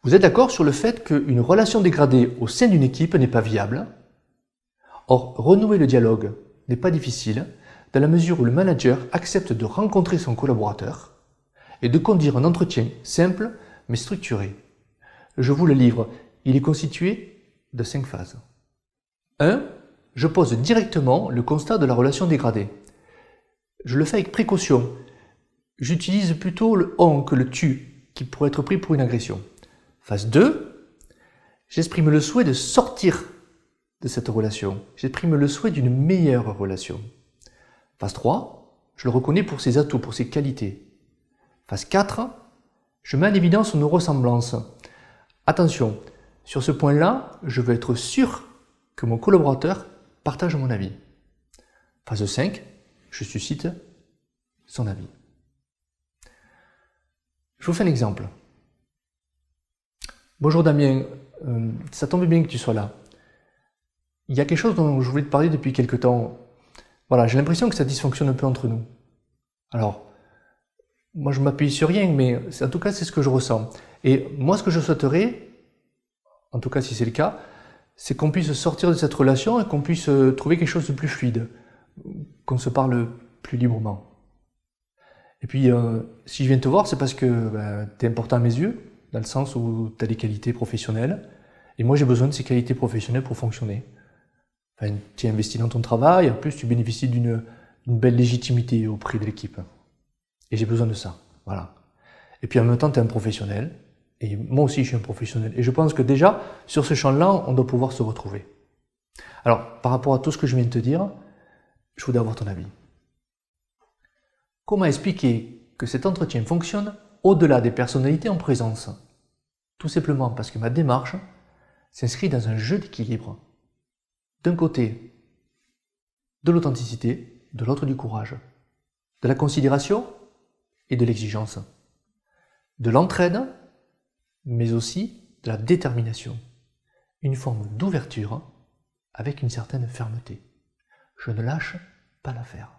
Vous êtes d'accord sur le fait qu'une relation dégradée au sein d'une équipe n'est pas viable? Or, renouer le dialogue n'est pas difficile dans la mesure où le manager accepte de rencontrer son collaborateur et de conduire un entretien simple mais structuré. Je vous le livre, il est constitué de 5 phases. 1. Je pose directement le constat de la relation dégradée. Je le fais avec précaution. J'utilise plutôt le « on » que le « tu » qui pourrait être pris pour une agression. Phase 2. J'exprime le souhait de sortir de cette relation. J'exprime le souhait d'une meilleure relation. Phase 3. Je le reconnais pour ses atouts, pour ses qualités. Phase 4. Je mets en évidence nos ressemblances. Attention, sur ce point-là, je veux être sûr que mon collaborateur partage mon avis. Phase 5. Je suscite son avis. Je vous fais un exemple. Bonjour Damien, ça tombe bien que tu sois là. Il y a quelque chose dont je voulais te parler depuis quelque temps. Voilà, j'ai l'impression que ça dysfonctionne un peu entre nous. Alors, moi je m'appuie sur rien, mais en tout cas c'est ce que je ressens. Et moi ce que je souhaiterais, en tout cas si c'est le cas, c'est qu'on puisse sortir de cette relation et qu'on puisse trouver quelque chose de plus fluide, qu'on se parle plus librement. Et puis, si je viens te voir, c'est parce que tu es important à mes yeux, dans le sens où tu as des qualités professionnelles, et moi j'ai besoin de ces qualités professionnelles pour fonctionner. Enfin, tu es investi dans ton travail, en plus tu bénéficies d'une belle légitimité auprès de l'équipe. Et j'ai besoin de ça, voilà. Et puis en même temps, tu es un professionnel, et moi aussi je suis un professionnel. Et je pense que déjà, sur ce champ-là, on doit pouvoir se retrouver. Alors, par rapport à tout ce que je viens de te dire, je voudrais avoir ton avis. Comment expliquer que cet entretien fonctionne au-delà des personnalités en présence? Tout simplement parce que ma démarche s'inscrit dans un jeu d'équilibre. D'un côté, de l'authenticité, de l'autre du courage, de la considération et de l'exigence, de l'entraide, mais aussi de la détermination, une forme d'ouverture avec une certaine fermeté. Je ne lâche pas l'affaire.